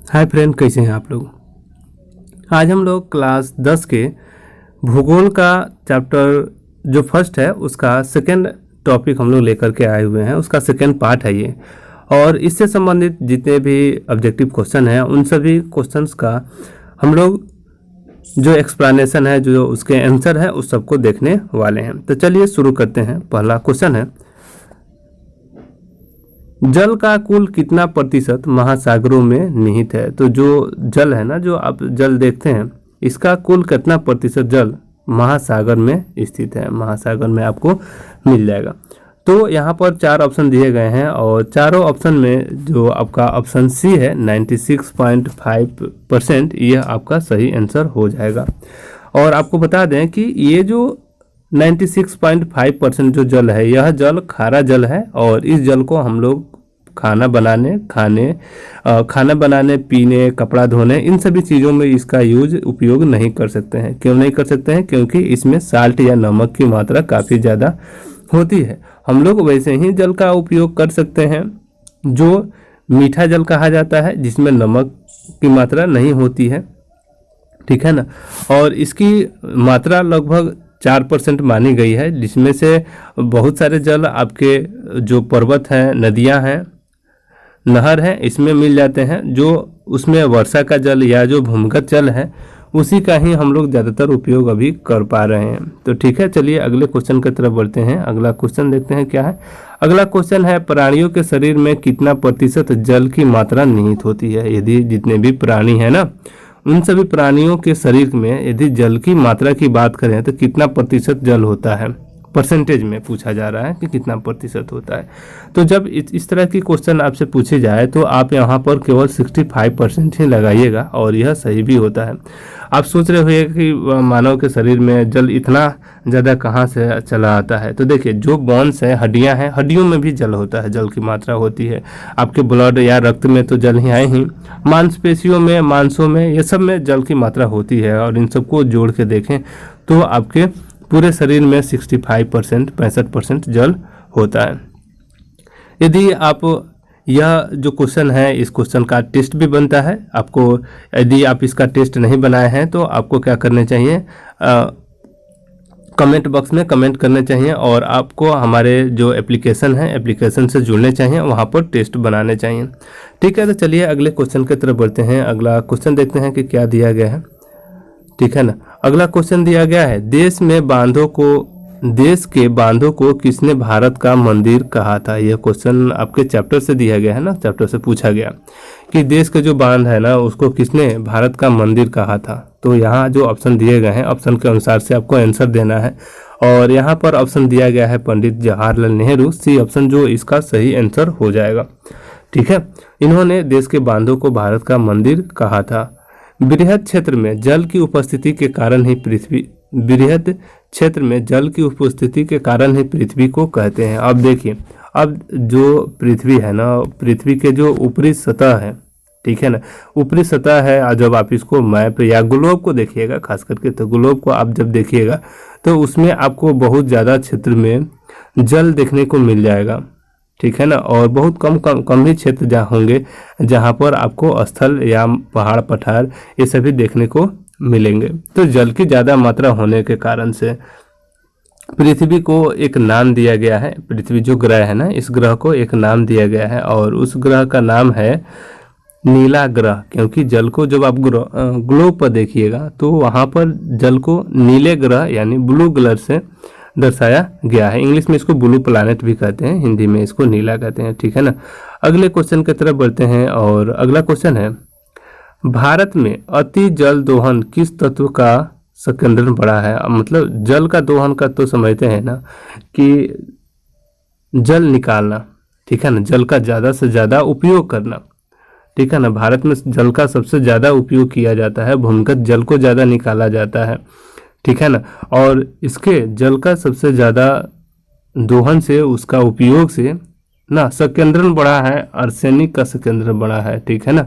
Hi friend, कैसे हैं आप लोग। आज हम लोग क्लास 10 के भूगोल का चैप्टर जो फर्स्ट है उसका सेकंड टॉपिक हम लोग लेकर के आए हुए हैं। उसका सेकंड पार्ट है ये, और इससे संबंधित जितने भी ऑब्जेक्टिव क्वेश्चन हैं उन सभी क्वेश्चंस का हम लोग जो एक्सप्लेनेशन है, जो उसके आंसर है, उस सबको देखने वाले हैं। तो चलिए शुरू करते हैं। पहला क्वेश्चन है, जल का कुल कितना प्रतिशत महासागरों में निहित है। तो जो जल है ना, जो आप जल देखते हैं, इसका कुल कितना प्रतिशत जल महासागर में स्थित है। महासागर में आपको मिल जाएगा। तो यहाँ पर 4 ऑप्शन दिए गए हैं और चारों ऑप्शन में जो आपका ऑप्शन सी है 96.5%, यह आपका सही आंसर हो जाएगा। और आपको बता दें कि ये जो 96.5% जो जल है, यह जल खारा जल है और इस जल को हम लोग खाना बनाने, पीने, कपड़ा धोने, इन सभी चीज़ों में इसका उपयोग नहीं कर सकते हैं। क्यों नहीं कर सकते हैं? क्योंकि इसमें साल्ट या नमक की मात्रा काफ़ी ज़्यादा होती है। हम लोग वैसे ही जल का उपयोग कर सकते हैं जो मीठा जल कहा जाता है, जिसमें नमक की मात्रा नहीं होती है, ठीक है ना। और इसकी मात्रा लगभग 4% मानी गई है, जिसमें से बहुत सारे जल आपके जो पर्वत हैं, नदियां हैं, नहर है, इसमें मिल जाते हैं। जो उसमें वर्षा का जल या जो भूमिगत जल है, उसी का ही हम लोग ज़्यादातर उपयोग अभी कर पा रहे हैं। तो ठीक है, चलिए अगले क्वेश्चन की तरफ बढ़ते हैं। अगला क्वेश्चन देखते हैं क्या है। अगला क्वेश्चन है, प्राणियों के शरीर में कितना प्रतिशत जल की मात्रा निहित होती है। यदि जितने भी प्राणी हैं ना, उन सभी प्राणियों के शरीर में यदि जल की मात्रा की बात करें तो कितना प्रतिशत जल होता है, परसेंटेज में पूछा जा रहा है कि कितना प्रतिशत होता है। तो जब इस तरह की क्वेश्चन आपसे पूछे जाए तो आप यहाँ पर केवल 65% ही लगाइएगा और यह सही भी होता है। आप सोच रहे होंगे कि मानव के शरीर में जल इतना ज़्यादा कहाँ से चला आता है। तो देखिए, जो बोन्स है, हड्डियाँ हैं, हड्डियों में भी जल होता है, जल की मात्रा होती है। आपके ब्लड या रक्त में तो जल ही आए ही, मांसपेशियों में, मांसों में, ये सब में जल की मात्रा होती है। और इन सबको जोड़ के देखें तो आपके पूरे शरीर में 65% जल होता है। यदि आप यह जो क्वेश्चन है, इस क्वेश्चन का टेस्ट भी बनता है आपको। यदि आप इसका टेस्ट नहीं बनाए हैं तो आपको क्या करने चाहिए, कमेंट बॉक्स में कमेंट करने चाहिए और आपको हमारे जो एप्लीकेशन है, एप्लीकेशन से जुड़ने चाहिए, वहाँ पर टेस्ट बनाने चाहिए। ठीक है, तो चलिए अगले क्वेश्चन की तरफ बढ़ते हैं। अगला क्वेश्चन देखते हैं कि क्या दिया गया है, ठीक है ना। अगला क्वेश्चन दिया गया है, देश के बांधों को किसने भारत का मंदिर कहा था। यह क्वेश्चन आपके चैप्टर से दिया गया है ना, चैप्टर से पूछा गया कि देश के जो बांध है ना, उसको किसने भारत का मंदिर कहा था। तो यहाँ जो ऑप्शन दिए गए हैं, ऑप्शन के अनुसार से आपको आंसर देना है। और यहाँ पर ऑप्शन दिया गया है पंडित जवाहरलाल नेहरू, सी ऑप्शन जो इसका सही आंसर हो जाएगा। ठीक है, इन्होंने देश के बांधों को भारत का मंदिर कहा था। बृहद क्षेत्र में जल की उपस्थिति के कारण ही पृथ्वी को कहते हैं। अब देखिए, अब जो पृथ्वी है ना, पृथ्वी के जो ऊपरी सतह है, ठीक है ना, ऊपरी सतह है। जब आप इसको मैप या ग्लोब को देखिएगा, खास करके तो ग्लोब को आप जब देखिएगा तो उसमें आपको बहुत ज़्यादा क्षेत्र में जल देखने को मिल जाएगा, ठीक है ना। और बहुत कम ही क्षेत्र जहाँ होंगे जहाँ पर आपको स्थल या पहाड़ पठार ये सभी देखने को मिलेंगे। तो जल की ज़्यादा मात्रा होने के कारण से पृथ्वी को एक नाम दिया गया है। पृथ्वी जो ग्रह है ना, इस ग्रह को एक नाम दिया गया है और उस ग्रह का नाम है नीला ग्रह। क्योंकि जल को जब आप ग्लोब पर देखिएगा तो वहाँ पर जल को नीले ग्रह यानी ब्लू कलर से दर्शाया गया है। इंग्लिश में इसको ब्लू प्लैनेट भी कहते हैं, हिंदी में इसको नीला कहते हैं, ठीक है ना। अगले क्वेश्चन की तरफ बढ़ते हैं और अगला क्वेश्चन है, भारत में अति जल दोहन किस तत्व का संकेंद्रण बड़ा है। मतलब जल का दोहन का तो समझते हैं ना कि जल निकालना, ठीक है ना, जल का ज़्यादा से ज़्यादा उपयोग करना, ठीक है ना। भारत में जल का सबसे ज़्यादा उपयोग किया जाता है, भूमिगत जल को ज़्यादा निकाला जाता है, ठीक है ना। और इसके जल का सबसे ज़्यादा दोहन से, उसका उपयोग से ना संकेंद्रण बढ़ा है, आर्सेनिक का संकेंद्रण बढ़ा है, ठीक है ना।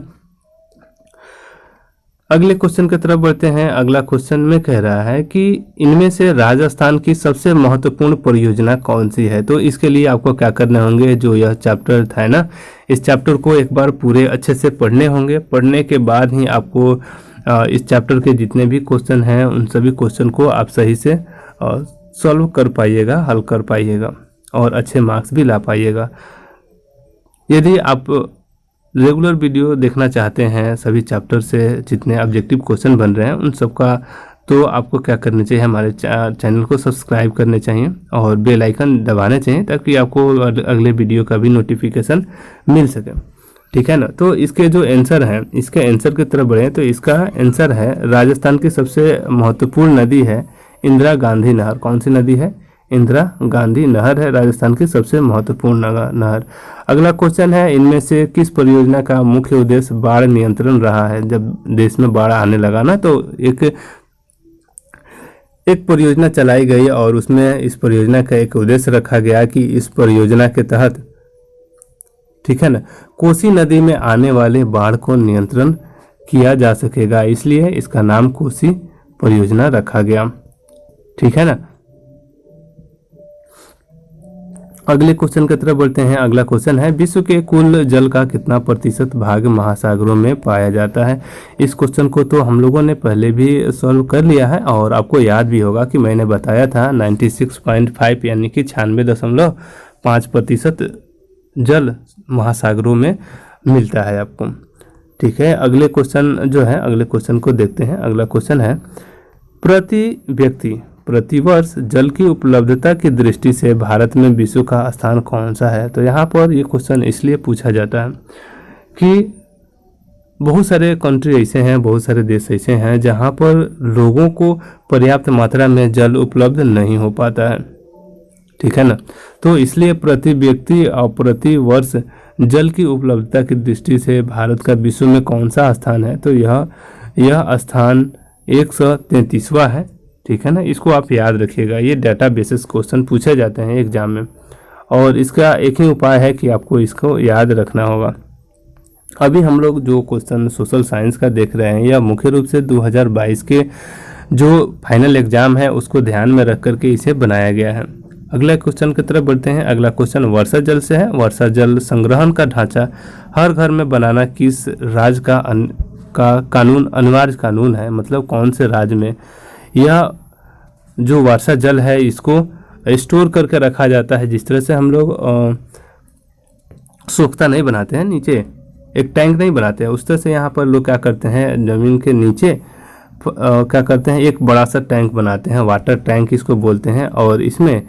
अगले क्वेश्चन की तरफ बढ़ते हैं। अगला क्वेश्चन में कह रहा है कि इनमें से राजस्थान की सबसे महत्वपूर्ण परियोजना कौन सी है। तो इसके लिए आपको क्या करने होंगे, जो यह चैप्टर था ना, इस चैप्टर को एक बार पूरे अच्छे से पढ़ने होंगे। पढ़ने के बाद ही आपको इस चैप्टर के जितने भी क्वेश्चन हैं उन सभी क्वेश्चन को आप सही से सॉल्व कर पाइएगा, हल कर पाइएगा और अच्छे मार्क्स भी ला पाइएगा। यदि आप रेगुलर वीडियो देखना चाहते हैं सभी चैप्टर से जितने ऑब्जेक्टिव क्वेश्चन बन रहे हैं उन सब का, तो आपको क्या करना चाहिए, हमारे चैनल को सब्सक्राइब करने चाहिए और बेल आइकन दबाने चाहिए ताकि आपको अगले वीडियो का भी नोटिफिकेशन मिल सके, ठीक है ना। तो इसके जो आंसर हैं, इसके आंसर की तरफ बढ़े तो इसका आंसर है राजस्थान की सबसे महत्वपूर्ण नदी है इंदिरा गांधी नहर। कौन सी नदी है? इंदिरा गांधी नहर है राजस्थान की सबसे महत्वपूर्ण नहर। अगला क्वेश्चन है, इनमें से किस परियोजना का मुख्य उद्देश्य बाढ़ नियंत्रण रहा है। जब देश में बाढ़ आने लगा ना, तो एक परियोजना चलाई गई और उसमें इस परियोजना का एक उद्देश्य रखा गया कि इस परियोजना के तहत, ठीक है ना, कोसी नदी में आने वाले बाढ़ को नियंत्रण किया जा सकेगा, इसलिए इसका नाम कोसी परियोजना रखा गया, ठीक है ना। अगले क्वेश्चन की तरफ बढ़ते हैं। अगला क्वेश्चन है, विश्व के कुल जल का कितना प्रतिशत भाग महासागरों में पाया जाता है। इस क्वेश्चन को तो हम लोगों ने पहले भी सॉल्व कर लिया है और आपको याद भी होगा कि मैंने बताया था 96.5 यानी कि 96.5% जल महासागरों में मिलता है आपको, ठीक है। अगले क्वेश्चन जो है, अगले क्वेश्चन को देखते हैं। अगला क्वेश्चन है, प्रति व्यक्ति प्रतिवर्ष जल की उपलब्धता की दृष्टि से भारत में विश्व का स्थान कौन सा है। तो यहाँ पर ये क्वेश्चन इसलिए पूछा जाता है कि बहुत सारे कंट्री ऐसे हैं, बहुत सारे देश ऐसे हैं जहाँ पर लोगों को पर्याप्त मात्रा में जल उपलब्ध नहीं हो पाता है, ठीक है ना। तो इसलिए प्रति व्यक्ति और प्रति वर्ष जल की उपलब्धता की दृष्टि से भारत का विश्व में कौन सा स्थान है। तो यह स्थान 133वां है, ठीक है ना। इसको आप याद रखिएगा, ये डाटा बेसिस क्वेश्चन पूछे जाते हैं एग्जाम में और इसका एक ही उपाय है कि आपको इसको याद रखना होगा। अभी हम लोग जो क्वेश्चन सोशल साइंस का देख रहे हैं यह मुख्य रूप से 2022 के जो फाइनल एग्जाम है उसको ध्यान में रख करके इसे बनाया गया है। अगला क्वेश्चन की तरफ बढ़ते हैं। अगला क्वेश्चन वर्षा जल से है। वर्षा जल संग्रहण का ढांचा हर घर में बनाना किस राज्य का कानून, अनिवार्य कानून है, मतलब कौन से राज्य में यह जो वर्षा जल है इसको स्टोर करके रखा जाता है। जिस तरह से हम लोग सोख्ता नहीं बनाते हैं, नीचे एक टैंक नहीं बनाते हैं, उस तरह से यहाँ पर लोग क्या करते हैं, ज़मीन के नीचे क्या करते हैं, एक बड़ा सा टैंक बनाते हैं, वाटर टैंक इसको बोलते हैं। और इसमें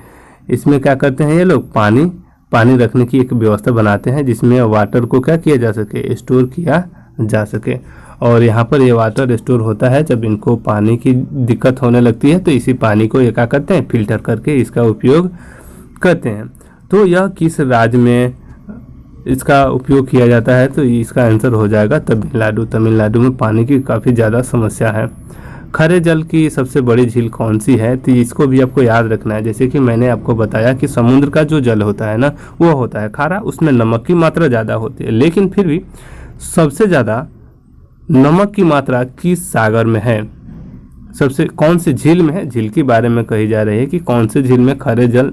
क्या करते हैं, ये लोग पानी रखने की एक व्यवस्था बनाते हैं जिसमें वाटर को क्या किया जा सके, स्टोर किया जा सके। और यहाँ पर ये वाटर स्टोर होता है जब इनको पानी की दिक्कत होने लगती है तो इसी पानी को ये क्या करते हैं, फिल्टर करके इसका उपयोग करते हैं। तो यह किस राज्य में इसका उपयोग किया जाता है, तो इसका आंसर हो जाएगा तमिलनाडु। तमिलनाडु में पानी की काफ़ी ज़्यादा समस्या है। खारे जल की सबसे बड़ी झील कौन सी है, तो इसको भी आपको याद रखना है। जैसे कि मैंने आपको बताया कि समुद्र का जो जल होता है ना वो होता है खारा, उसमें नमक की मात्रा ज़्यादा होती है, लेकिन फिर भी सबसे ज़्यादा नमक की मात्रा किस सागर में है, सबसे कौन सी झील में है, झील के बारे में कही जा रही है कि कौन से झील में खारे जल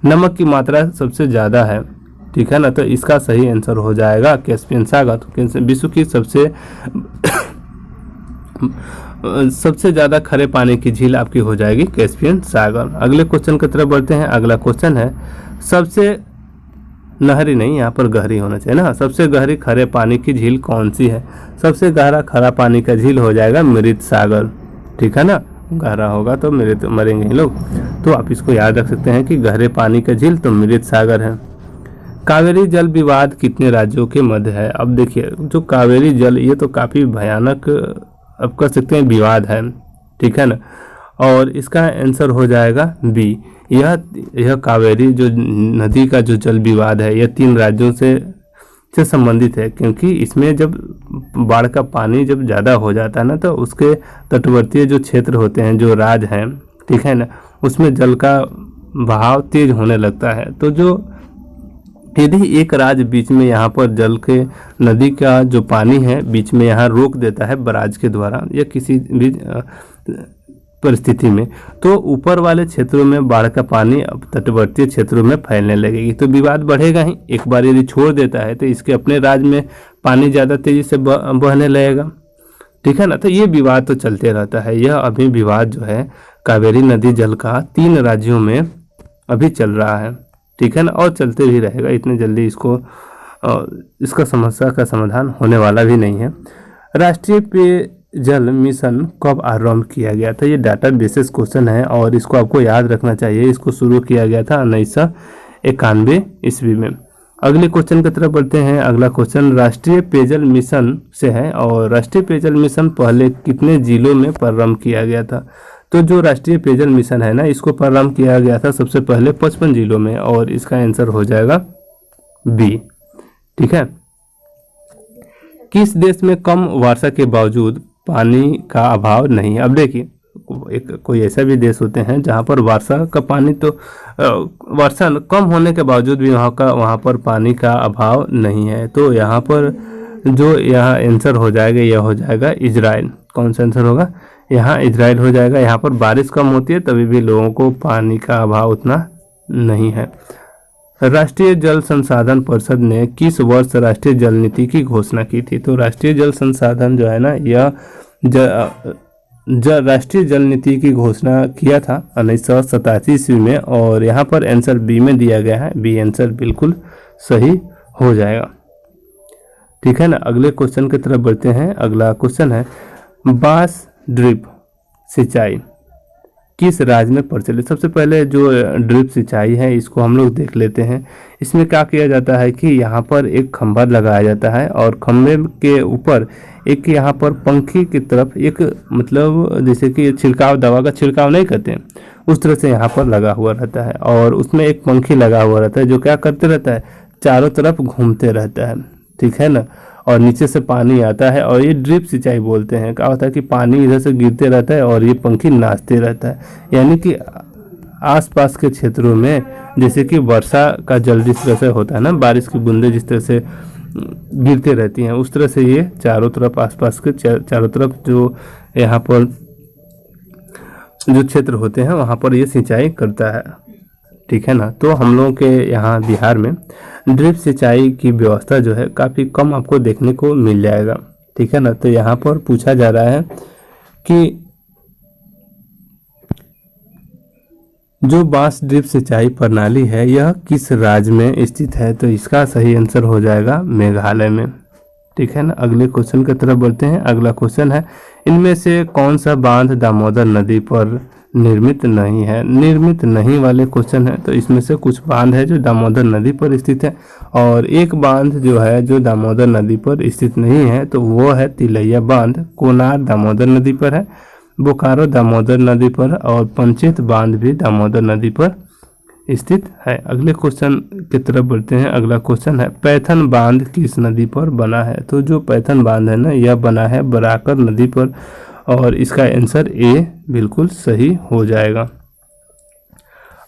नमक की मात्रा सबसे ज़्यादा है, ठीक है ना। तो इसका सही आंसर हो जाएगा कैस्पियन सागर। विश्व की सबसे ज़्यादा खरे पानी की झील आपकी हो जाएगी कैस्पियन सागर। अगले क्वेश्चन की तरफ बढ़ते हैं। अगला क्वेश्चन है, सबसे नहरी नहीं, यहाँ पर गहरी होना चाहिए ना, सबसे गहरी खरे पानी की झील कौन सी है। सबसे गहरा खरा पानी का झील हो जाएगा मृत सागर, ठीक है ना। गहरा होगा तो मरेंगे लोग, तो आप इसको याद रख सकते हैं कि गहरे पानी का झील तो मृत सागर है। कावेरी जल विवाद कितने राज्यों के मध्य है। अब देखिए, जो कावेरी जल ये तो काफ़ी भयानक अब कह सकते हैं विवाद है, ठीक है ना। और इसका आंसर हो जाएगा बी। यह कावेरी जो नदी का जो जल विवाद है यह 3 राज्यों से संबंधित है, क्योंकि इसमें जब बाढ़ का पानी जब ज़्यादा हो जाता है ना तो उसके तटवर्तीय जो क्षेत्र होते हैं, जो राज्य हैं, ठीक है ना, उसमें जल का बहाव तेज होने लगता है। तो जो यदि एक राज्य बीच में यहाँ पर जल के नदी का जो पानी है बीच में यहाँ रोक देता है बराज के द्वारा या किसी भी परिस्थिति में, तो ऊपर वाले क्षेत्रों में बाढ़ का पानी अब तटवर्ती क्षेत्रों में फैलने लगेगी, तो विवाद बढ़ेगा ही। एक बार यदि छोड़ देता है तो इसके अपने राज्य में पानी ज़्यादा तेजी से बहने लगेगा, ठीक है ना। तो ये विवाद तो चलते रहता है। यह अभी विवाद जो है कावेरी नदी जल का 3 राज्यों में अभी चल रहा है, ठीक है ना, और चलते भी रहेगा। इतने जल्दी इसका समस्या का समाधान होने वाला भी नहीं है। राष्ट्रीय पेयजल मिशन कब आरंभ किया गया था? ये डाटा बेसिस क्वेश्चन है और इसको आपको याद रखना चाहिए। इसको शुरू किया गया था 1991 ईस्वी में। अगले क्वेश्चन की तरफ बढ़ते हैं। अगला क्वेश्चन राष्ट्रीय पेयजल मिशन से है और राष्ट्रीय पेयजल मिशन पहले कितने जिलों में प्रारंभ किया गया था? तो जो राष्ट्रीय पेयजल मिशन है ना, इसको प्रारंभ किया गया था सबसे पहले 55 जिलों में और इसका आंसर हो जाएगा बी, ठीक है। किस देश में कम वर्षा के बावजूद पानी का अभाव नहीं है? अब देखिए, कोई ऐसा भी देश होते हैं जहां पर वर्षा का पानी तो वर्षा कम होने के बावजूद भी वहां पर पानी का अभाव नहीं है। तो यहाँ पर जो यहाँ आंसर हो जाएगा यह हो जाएगा इजराइल। कौन सा आंसर होगा? यहाँ इजराइल हो जाएगा। यहाँ पर बारिश कम होती है तभी भी लोगों को पानी का अभाव उतना नहीं है। राष्ट्रीय जल संसाधन परिषद ने किस वर्ष राष्ट्रीय जल नीति की घोषणा की थी? तो राष्ट्रीय जल संसाधन जो है ना, यह राष्ट्रीय जल नीति की घोषणा किया था 1987 ईस्वी में और यहाँ पर आंसर बी में दिया गया है। बी आंसर बिल्कुल सही हो जाएगा, ठीक है ना। अगले क्वेश्चन की तरफ बढ़ते हैं। अगला क्वेश्चन है बांस ड्रिप सिंचाई किस राज्य में प्रचलित? सबसे पहले जो ड्रिप सिंचाई है इसको हम लोग देख लेते हैं। इसमें क्या किया जाता है कि यहाँ पर एक खंभा लगाया जाता है और खंभे के ऊपर एक यहाँ पर पंखी की तरफ एक मतलब जैसे कि छिड़काव, दवा का छिड़काव नहीं करते हैं उस तरह से यहाँ पर लगा हुआ रहता है और उसमें एक पंखी लगा हुआ रहता है जो क्या करते रहता है, चारों तरफ घूमते रहता है, ठीक है ना। और नीचे से पानी आता है और ये ड्रिप सिंचाई बोलते हैं। क्या होता है कि पानी इधर से गिरते रहता है और ये पंखी नाचते रहता है, यानी कि आसपास के क्षेत्रों में जैसे कि वर्षा का जल जिस तरह से होता है ना, बारिश की बूंदें जिस तरह से गिरते रहती हैं उस तरह से ये चारों तरफ आसपास के चारों तरफ जो यहाँ पर जो क्षेत्र होते हैं वहाँ पर ये सिंचाई करता है, ठीक है ना। तो हम लोगों के यहाँ बिहार में ड्रिप सिंचाई की व्यवस्था जो है काफ़ी कम आपको देखने को मिल जाएगा, ठीक है ना। तो यहाँ पर पूछा जा रहा है कि जो बांस ड्रिप सिंचाई प्रणाली है यह किस राज्य में स्थित है? तो इसका सही आंसर हो जाएगा मेघालय में, ठीक है ना। अगले क्वेश्चन की तरफ बढ़ते हैं। अगला क्वेश्चन है इनमें से कौन सा बांध दामोदर नदी पर निर्मित नहीं है? निर्मित नहीं वाले क्वेश्चन है तो इसमें से कुछ बांध है जो दामोदर नदी पर स्थित है और एक बांध जो है जो दामोदर नदी पर स्थित नहीं है तो वो है तिलैया बांध। कोनार दामोदर नदी पर है, बोकारो दामोदर नदी पर और पंचेत बांध भी दामोदर नदी पर स्थित है। अगले क्वेश्चन की तरफ बढ़ते हैं। अगला क्वेश्चन है पैथन बांध किस नदी पर बना है? तो जो पैथन बांध है ना यह बना है बराकर नदी पर और इसका आंसर ए बिल्कुल सही हो जाएगा।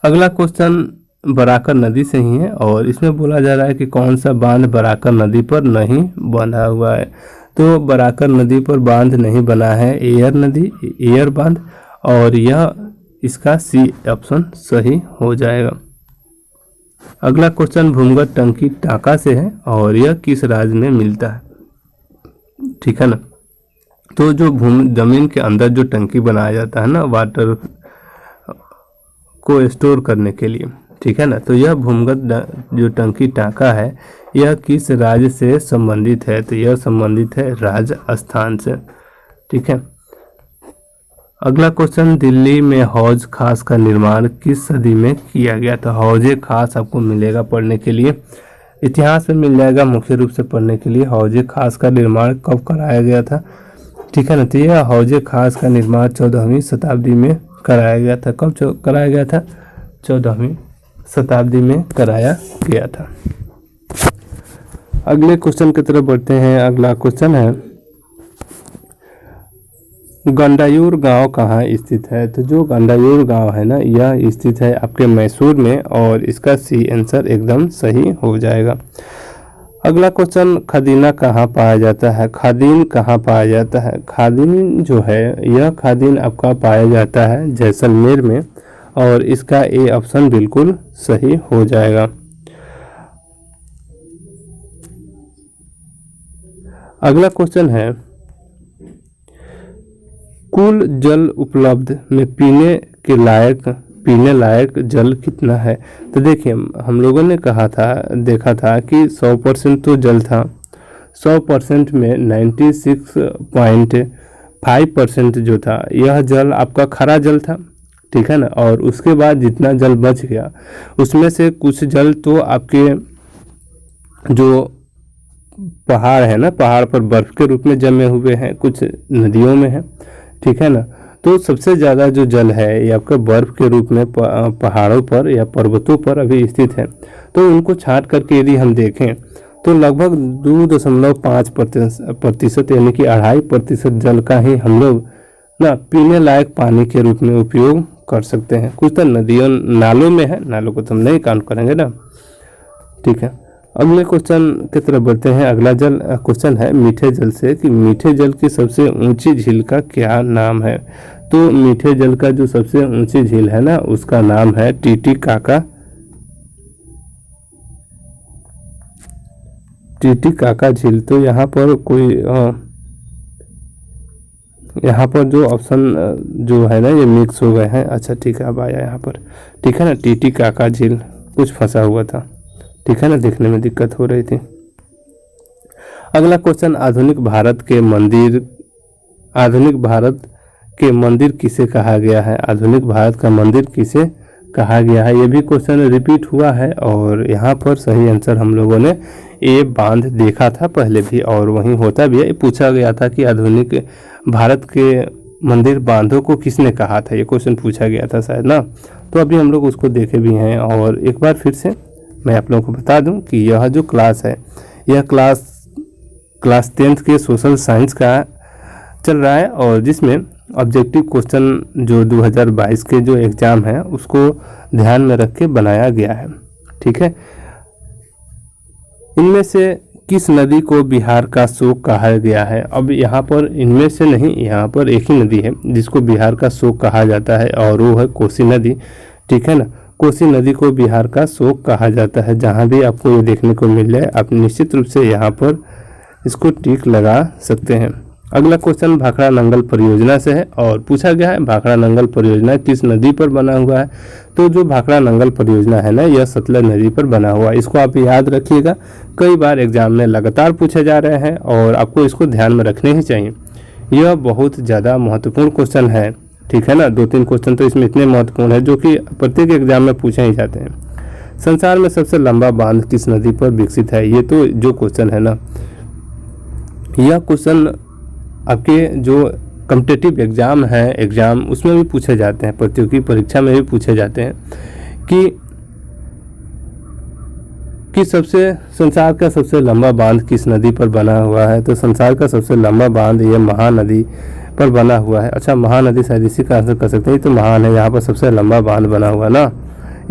अगला क्वेश्चन बराकर नदी से ही है और इसमें बोला जा रहा है कि कौन सा बांध बराकर नदी पर नहीं बना हुआ है? तो बराकर नदी पर बांध नहीं बना है एयर नदी, एयर बांध, और यह इसका सी ऑप्शन सही हो जाएगा। अगला क्वेश्चन भूमिगत टंकी टाका से है और यह किस राज्य में मिलता है? ठीक है ना। तो जो जमीन के अंदर जो टंकी बनाया जाता है ना वाटर को स्टोर करने के लिए, ठीक है ना, तो यह भूमिगत जो टंकी टाका है यह किस राज्य से संबंधित है? तो यह संबंधित है राजस्थान से, ठीक है। अगला क्वेश्चन दिल्ली में हौज खास का निर्माण किस सदी में किया गया था? हौज खास आपको मिलेगा पढ़ने के लिए, इतिहास में मिल जाएगा मुख्य रूप से पढ़ने के लिए। हौज खास का निर्माण कब कराया गया था? ठीक है ना, तो यह हौज खास का निर्माण 14वीं शताब्दी में कराया गया था। कब कराया गया था? 14वीं शताब्दी में कराया गया था। अगले क्वेश्चन की तरफ बढ़ते हैं। अगला क्वेश्चन है गंडायूर गांव कहाँ स्थित है? तो जो गंडायूर गांव है ना, यह स्थित है आपके मैसूर में, और इसका सी आंसर एकदम सही हो जाएगा। अगला क्वेश्चन, खदीना कहाँ पाया जाता है? खादीन कहाँ पाया जाता है? खादीन जो है, यह खादीन आपका पाया जाता है जैसलमेर में, और इसका ए ऑप्शन बिल्कुल सही हो जाएगा। अगला क्वेश्चन है, कुल जल उपलब्ध में पीने लायक जल कितना है? तो देखिए, हम लोगों ने देखा था कि 100% तो जल था, 100% में 96.5% जो था यह जल आपका खारा जल था, ठीक है ना। और उसके बाद जितना जल बच गया उसमें से कुछ जल तो आपके जो पहाड़ है ना, पहाड़ पर बर्फ के रूप में जमे हुए हैं, कुछ नदियों में है, ठीक है ना। तो सबसे ज़्यादा जो जल है ये आपका बर्फ के रूप में पहाड़ों पर या पर्वतों पर अभी स्थित है। तो उनको छांट करके यदि हम देखें तो लगभग 2.5% यानी कि 2.5% जल का ही हम लोग ना पीने लायक पानी के रूप में उपयोग कर सकते हैं। कुछ तो नदियों नालों में है, नालों को तो हम नहीं काउंट करेंगे ना, ठीक है। अगले क्वेश्चन की तरफ बढ़ते हैं। अगला क्वेश्चन है मीठे जल से, कि मीठे जल की सबसे ऊंची झील का क्या नाम है? तो मीठे जल का जो सबसे ऊंची झील है ना, उसका नाम है टीटीकाका झील। तो यहाँ पर जो ऑप्शन जो है ना ये मिक्स हो गए हैं। अच्छा ठीक है, अब आया यहाँ पर, ठीक है ना, टीटीकाका झील कुछ फंसा हुआ था, ठीक है ना, देखने में दिक्कत हो रही थी। अगला क्वेश्चन, आधुनिक भारत के मंदिर किसे कहा गया है? आधुनिक भारत का मंदिर किसे कहा गया है? ये भी क्वेश्चन रिपीट हुआ है, और यहाँ पर सही आंसर हम लोगों ने ए बांध देखा था पहले भी, और वहीं होता भी है। पूछा गया था कि आधुनिक भारत के मंदिर बांधों को किसने कहा था, ये क्वेश्चन पूछा गया था शायद ना। तो अभी हम लोग उसको देखे भी हैं, और एक बार फिर से मैं आप लोगों को बता दूं कि यह जो क्लास है, यह क्लास 10th के सोशल साइंस का चल रहा है, और जिसमें ऑब्जेक्टिव क्वेश्चन जो 2022 के जो एग्ज़ाम है उसको ध्यान में रख के बनाया गया है, ठीक है। इनमें से किस नदी को बिहार का शोक कहा गया है? अब यहाँ पर इनमें से नहीं, यहाँ पर एक ही नदी है जिसको बिहार का शोक कहा जाता है, और वो है कोसी नदी, ठीक है ना। कोसी नदी को बिहार का शोक कहा जाता है। जहाँ भी आपको ये देखने को मिल जाए आप निश्चित रूप से यहाँ पर इसको टिक लगा सकते हैं। अगला क्वेश्चन भाखड़ा नंगल परियोजना से है, और पूछा गया है भाखड़ा नंगल परियोजना किस नदी पर बना हुआ है? तो जो भाखड़ा नंगल परियोजना है ना, यह सतलज नदी पर बना हुआ है। इसको आप याद रखिएगा, कई बार एग्जाम में लगातार पूछे जा रहे हैं, और आपको इसको ध्यान में रखने ही चाहिए। यह बहुत ज़्यादा महत्वपूर्ण क्वेश्चन है, ठीक है ना। 2-3 क्वेश्चन तो इसमें इतने महत्वपूर्ण है जो कि प्रत्येक एग्जाम में पूछे ही जाते हैं। संसार में सबसे लंबा बांध किस नदी पर विकसित है? ये तो जो क्वेश्चन है ना, यह क्वेश्चन आपके जो कॉम्पिटिटिव एग्जाम उसमें भी पूछे जाते हैं, प्रतियोगी परीक्षा में भी पूछे जाते हैं कि संसार का सबसे लंबा बांध किस नदी पर बना हुआ है? तो संसार का सबसे लंबा बांध ये महानदी पर बना हुआ है। अच्छा, महानदी शायद इसी का आंसर कर सकते हैं, तो महान है, यहाँ पर सबसे लंबा बांध बना हुआ ना।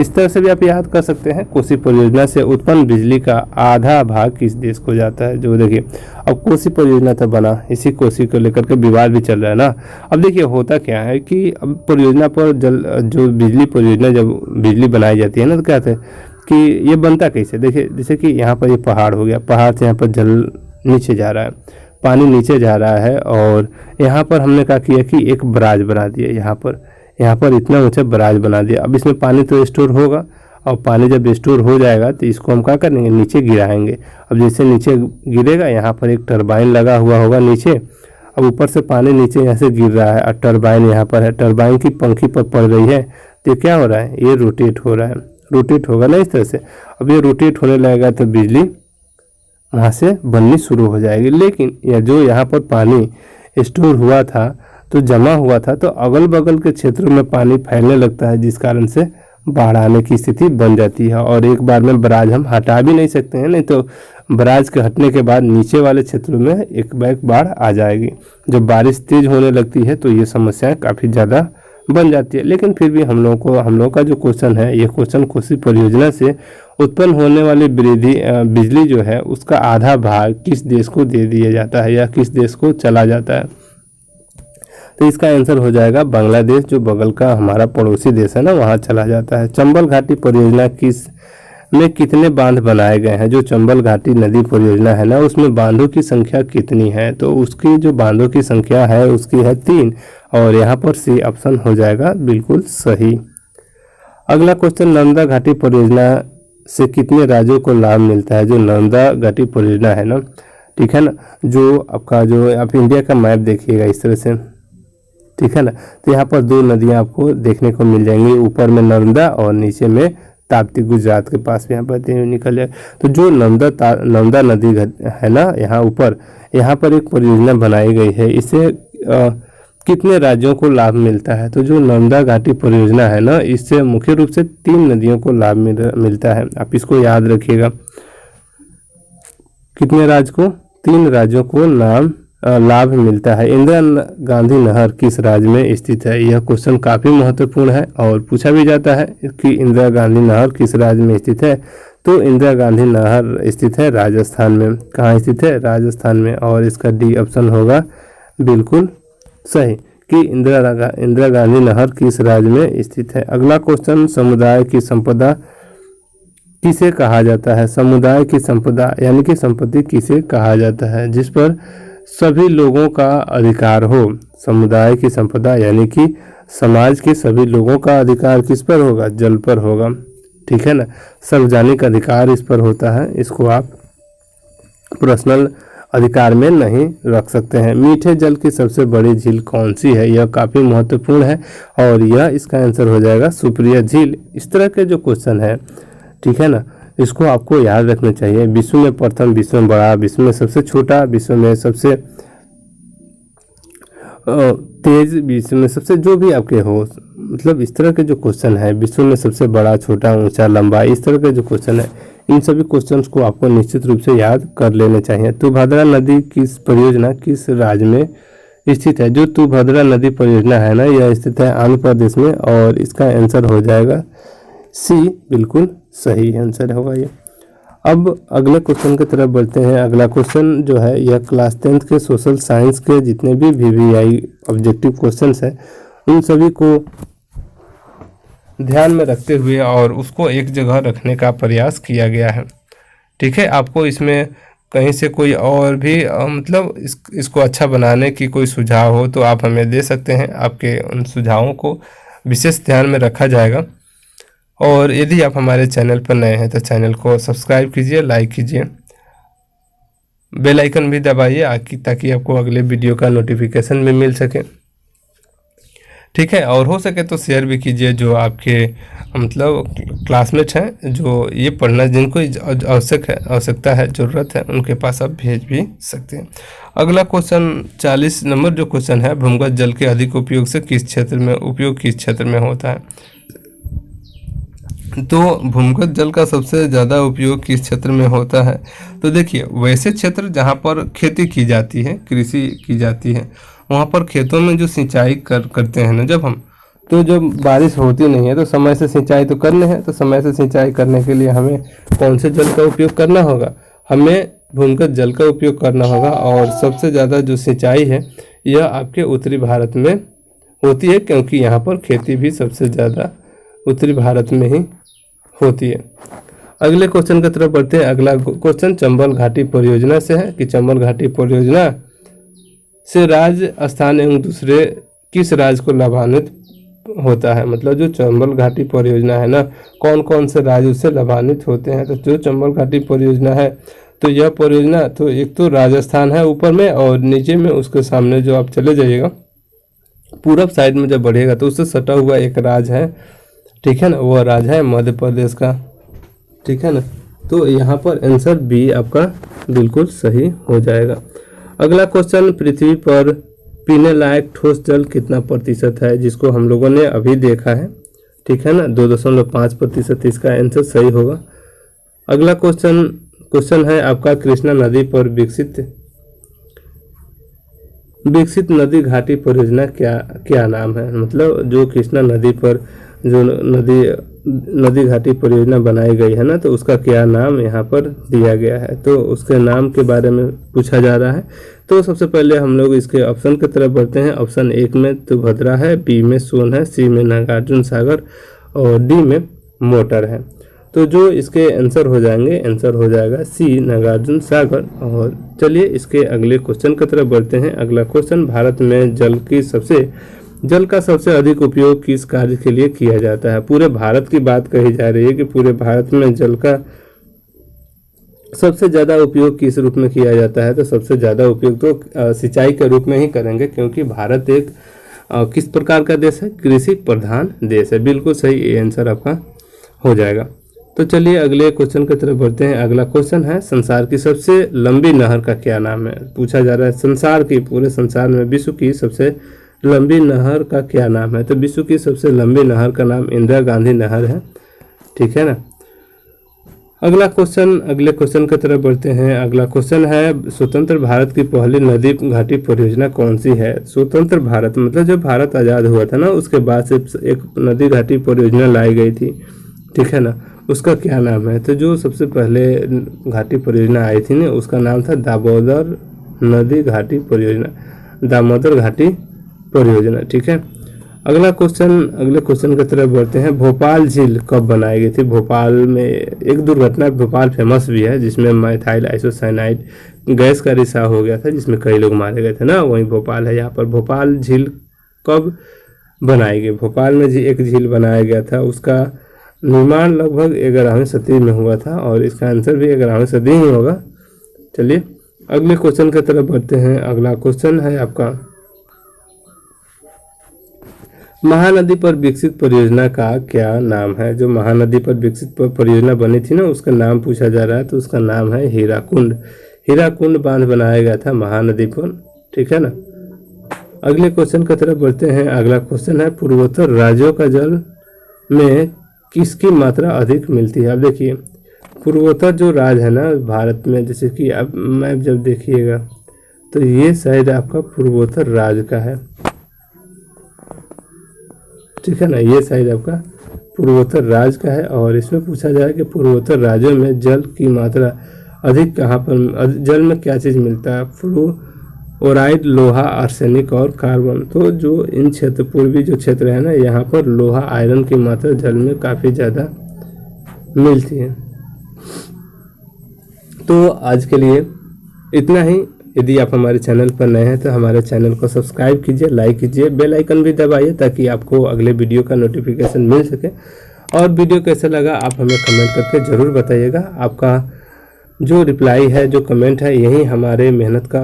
इस तरह से भी आप याद कर सकते हैं। कोसी परियोजना से उत्पन्न बिजली का आधा भाग किस देश को जाता है? जो देखिए, अब कोसी परियोजना तो बना, इसी कोसी को लेकर के विवाद भी चल रहा है ना। अब देखिए होता क्या है कि अब परियोजना पर जो बिजली परियोजना जब बिजली बनाई जाती है ना, तो क्या है कि ये बनता कैसे? देखिए, जैसे कि यहाँ पर ये पहाड़ हो गया, पहाड़ से यहाँ पर जल नीचे जा रहा है, पानी नीचे जा रहा है, और यहाँ पर हमने क्या किया कि एक बराज बना दिया, यहाँ पर इतना ऊंचा बराज बना दिया। अब इसमें पानी तो स्टोर होगा, और पानी जब स्टोर हो जाएगा तो इसको हम क्या करेंगे, नीचे गिराएंगे। अब जैसे नीचे गिरेगा, यहाँ पर एक टरबाइन लगा हुआ होगा नीचे, अब ऊपर से पानी नीचे यहाँ से गिर रहा है, और टरबाइन यहाँ पर है, टरबाइन की पंखी पर पड़ रही है, तो क्या हो रहा है, ये रोटेट हो रहा है, रोटेट होगा ना इस तरह से। अब ये रोटेट होने लगेगा तो बिजली वहाँ से बननी शुरू हो जाएगी। लेकिन यह जो यहाँ पर पानी स्टोर हुआ था, तो जमा हुआ था, तो अगल बगल के क्षेत्रों में पानी फैलने लगता है, जिस कारण से बाढ़ आने की स्थिति बन जाती है। और एक बार में बराज हम हटा भी नहीं सकते हैं, नहीं तो बराज के हटने के बाद नीचे वाले क्षेत्रों में एक बैक बाढ़ आ जाएगी। जब बारिश तेज होने लगती है तो ये समस्याएं काफ़ी ज़्यादा बन जाती है। लेकिन फिर भी हम लोग का जो क्वेश्चन है, ये क्वेश्चन कोसी परियोजना से उत्पन्न होने वाली बिजली जो है उसका आधा भाग किस देश को दे दिया जाता है या किस देश को चला जाता है। तो इसका आंसर हो जाएगा बांग्लादेश, जो बगल का हमारा पड़ोसी देश है ना, वहाँ चला जाता है। चंबल घाटी परियोजना में कितने बांध बनाए गए हैं? जो चंबल घाटी नदी परियोजना है ना, उसमें बांधों की संख्या कितनी है? तो उसकी जो बांधों की संख्या है उसकी है 3, और यहाँ पर सी ऑप्शन हो जाएगा बिल्कुल सही। अगला क्वेश्चन, नर्मदा घाटी परियोजना से कितने राज्यों को लाभ मिलता है? जो नर्मदा घाटी परियोजना है ना, ठीक है ना, जो आप इंडिया का मैप देखिएगा इस तरह से, ठीक है ना, तो यहाँ पर 2 नदियाँ आपको देखने को मिल जाएंगी, ऊपर में नर्मदा और नीचे में ताप्ती, गुजरात के पास में यहाँ बहते हुए निकल जाए। तो जो नर्मदा नदी है ना, यहाँ पर एक परियोजना बनाई गई है, इससे कितने राज्यों को लाभ मिलता है? तो जो नर्मदा घाटी परियोजना है ना, इससे मुख्य रूप से 3 नदियों को लाभ मिलता है। आप इसको याद रखिएगा, कितने राज्य को? 3 राज्यों को लाभ मिलता है। इंदिरा गांधी नहर किस राज्य में स्थित है? यह क्वेश्चन काफ़ी महत्वपूर्ण है और पूछा भी जाता है कि इंदिरा गांधी नहर किस राज्य में स्थित है। तो इंदिरा गांधी नहर स्थित है राजस्थान में। कहाँ स्थित है? राजस्थान में, और इसका डी ऑप्शन होगा बिल्कुल सही कि इंदिरा गांधी नहर किस राज्य में स्थित है। अगला क्वेश्चन, समुदाय की संपदा किसे कहा जाता है? समुदाय की संपदा यानी कि संपत्ति किसे कहा जाता है? जिस पर सभी लोगों का अधिकार हो। समुदाय की संपदा यानी कि समाज के सभी लोगों का अधिकार किस पर होगा? जल पर होगा, ठीक है ना। सार्वजनिक अधिकार इस पर होता है, इसको आप पर्सनल अधिकार में नहीं रख सकते हैं। मीठे जल की सबसे बड़ी झील कौन सी है? यह काफ़ी महत्वपूर्ण है और यह इसका आंसर हो जाएगा सुप्रिया झील। इस तरह के जो क्वेश्चन है, ठीक है ना, इसको आपको याद रखना चाहिए। विश्व में प्रथम, विश्व में बड़ा, विश्व में सबसे छोटा, विश्व में सबसे तेज, विश्व में सबसे जो भी आपके हो, मतलब इस तरह के जो क्वेश्चन है, विश्व में सबसे बड़ा, छोटा, ऊंचा, लंबा, इस तरह के जो क्वेश्चन है, इन सभी क्वेश्चंस को आपको निश्चित रूप से याद कर लेने चाहिए। तुभद्रा नदी किस परियोजना किस राज्य में स्थित है? जो तुभद्रा नदी परियोजना है ना, यह स्थित है आंध्र प्रदेश में, और इसका आंसर हो जाएगा सी, बिल्कुल सही आंसर होगा ये। अब अगले क्वेश्चन की तरफ बढ़ते हैं। अगला क्वेश्चन जो है यह क्लास 10th के सोशल साइंस के जितने भी VVI ऑब्जेक्टिव क्वेश्चंस हैं उन सभी को ध्यान में रखते हुए और उसको एक जगह रखने का प्रयास किया गया है, ठीक है। आपको इसमें कहीं से कोई और भी मतलब इसको अच्छा बनाने की कोई सुझाव हो तो आप हमें दे सकते हैं। आपके उन सुझावों को विशेष ध्यान में रखा जाएगा। और यदि आप हमारे चैनल पर नए हैं तो चैनल को सब्सक्राइब कीजिए, लाइक कीजिए, बेल आइकन भी दबाइए ताकि आपको अगले वीडियो का नोटिफिकेशन भी मिल सके, ठीक है। और हो सके तो शेयर भी कीजिए, जो आपके मतलब क्लासमेट हैं जो ये पढ़ना जिनको आवश्यकता है, ज़रूरत है, उनके पास आप भेज भी सकते हैं। अगला क्वेश्चन 40 नंबर जो क्वेश्चन है, भूमिगत जल के अधिक उपयोग से किस क्षेत्र में होता है? तो भूमिगत जल का सबसे ज़्यादा उपयोग किस क्षेत्र में होता है? तो देखिए, वैसे क्षेत्र जहाँ पर खेती की जाती है, कृषि की जाती है, वहाँ पर खेतों में जो सिंचाई करते हैं ना जब बारिश होती नहीं है तो समय से सिंचाई तो करने हैं। तो समय से सिंचाई करने के लिए हमें कौन से जल का उपयोग करना होगा? हमें भूमिगत जल का उपयोग करना होगा। और सबसे ज़्यादा जो सिंचाई है यह आपके उत्तरी भारत में होती है, क्योंकि यहाँ पर खेती भी सबसे ज़्यादा उत्तरी भारत में ही होती है। अगले क्वेश्चन की तरफ बढ़ते हैं। अगला क्वेश्चन चंबल घाटी परियोजना से है कि चंबल घाटी परियोजना से राज्य, स्थान एवं दूसरे किस राज्य को लाभान्वित होता है? मतलब जो चंबल घाटी परियोजना है ना, कौन कौन से राज्य उससे लाभान्वित होते हैं? तो जो चंबल घाटी परियोजना है तो यह परियोजना तो एक तो राजस्थान है ऊपर में, और नीचे में उसके सामने जो आप चले जाइएगा पूरब साइड में जब बढ़िएगा तो उससे सटा हुआ एक राज्य है, ठीक है ना, वह राज्य है मध्य प्रदेश का, ठीक है ना। तो यहाँ पर आंसर बी आपका बिल्कुल सही हो जाएगा। अगला क्वेश्चन, पृथ्वी पर पीने लायक ठोस जल कितना प्रतिशत है? जिसको हम लोगों ने अभी देखा है, ठीक है ना, 2.5% इसका आंसर सही होगा। अगला क्वेश्चन क्वेश्चन है आपका, कृष्णा नदी पर विकसित नदी घाटी परियोजना क्या नाम है। मतलब जो कृष्णा नदी पर जो नदी घाटी परियोजना बनाई गई है ना, तो उसका क्या नाम यहाँ पर दिया गया है, तो उसके नाम के बारे में पूछा जा रहा है। तो सबसे पहले हम लोग इसके ऑप्शन की तरफ बढ़ते हैं। ऑप्शन 1 में तुभद्रा है, बी में सोन है, सी में नागार्जुन सागर और डी में मोटर है। तो जो इसके आंसर हो जाएंगे, आंसर हो जाएगा सी नागार्जुन सागर। और चलिए इसके अगले क्वेश्चन की तरफ बढ़ते हैं। अगला क्वेश्चन, भारत में जल का सबसे अधिक उपयोग किस कार्य के लिए किया जाता है। पूरे भारत की बात कही जा रही है कि पूरे भारत में जल का सबसे ज़्यादा उपयोग किस रूप में किया जाता है। तो सबसे ज़्यादा उपयोग तो सिंचाई के रूप में ही करेंगे, क्योंकि भारत एक किस प्रकार का देश है, कृषि प्रधान देश है। बिल्कुल सही, ये आंसर आपका हो जाएगा। तो चलिए अगले क्वेश्चन की तरफ बढ़ते हैं। अगला क्वेश्चन है, संसार की सबसे लंबी नहर का क्या नाम है। पूछा जा रहा है संसार की, पूरे संसार में विश्व की सबसे लंबी नहर का क्या नाम है। तो विश्व की सबसे लंबी नहर का नाम इंदिरा गांधी नहर है, ठीक है ना। अगले क्वेश्चन की तरफ बढ़ते हैं। अगला क्वेश्चन है, स्वतंत्र भारत की पहली नदी घाटी परियोजना कौन सी है। स्वतंत्र भारत मतलब जब भारत आज़ाद हुआ था ना, उसके बाद से एक नदी घाटी परियोजना लाई गई थी, ठीक है ना, उसका क्या नाम है। तो जो सबसे पहले घाटी परियोजना आई थी ना, उसका नाम था दामोदर नदी घाटी परियोजना, दामोदर घाटी परियोजना, ठीक है। अगले क्वेश्चन की तरफ बढ़ते हैं। भोपाल झील कब बनाई गई थी। भोपाल में एक दुर्घटना, भोपाल फेमस भी है, जिसमें मिथाइल आइसोसाइनाइड गैस का रिसाव हो गया था, जिसमें कई लोग मारे गए थे ना, वही भोपाल है। यहाँ पर भोपाल झील कब बनाई गई। भोपाल में एक झील बनाया गया था, उसका निर्माण लगभग 11वीं शताब्दी में हुआ था, और इसका आंसर भी 11वीं शताब्दी ही होगा। चलिए अगले क्वेश्चन की तरफ बढ़ते हैं। अगला क्वेश्चन है आपका, महानदी पर विकसित परियोजना का क्या नाम है। जो महानदी पर विकसित परियोजना बनी थी ना, उसका नाम पूछा जा रहा है। तो उसका नाम है हीराकुंड बांध बनाया गया था महानदी पर, ठीक है ना। अगले क्वेश्चन की तरफ बढ़ते हैं। अगला क्वेश्चन है, पूर्वोत्तर राज्यों का जल में किसकी मात्रा अधिक मिलती है। अब देखिए पूर्वोत्तर जो राज्य है ना भारत में, जैसे कि अब मैप जब देखिएगा तो ये शायद आपका पूर्वोत्तर राज्य का है, ठीक है ना, ये शायद आपका पूर्वोत्तर राज्य का है। और इसमें पूछा जाए कि पूर्वोत्तर राज्यों में जल की मात्रा अधिक कहाँ पर, जल में क्या चीज़ मिलता है, फ्लोराइड, लोहा, आर्सेनिक और कार्बन। तो जो इन पूर्वी जो क्षेत्र है ना, यहाँ पर लोहा, आयरन की मात्रा जल में काफ़ी ज़्यादा मिलती है। तो आज के लिए इतना ही। यदि आप हमारे चैनल पर नए हैं तो हमारे चैनल को सब्सक्राइब कीजिए, लाइक कीजिए, बेल आइकन भी दबाइए, ताकि आपको अगले वीडियो का नोटिफिकेशन मिल सके। और वीडियो कैसा लगा आप हमें कमेंट करके ज़रूर बताइएगा। आपका जो रिप्लाई है, जो कमेंट है, यही हमारे मेहनत का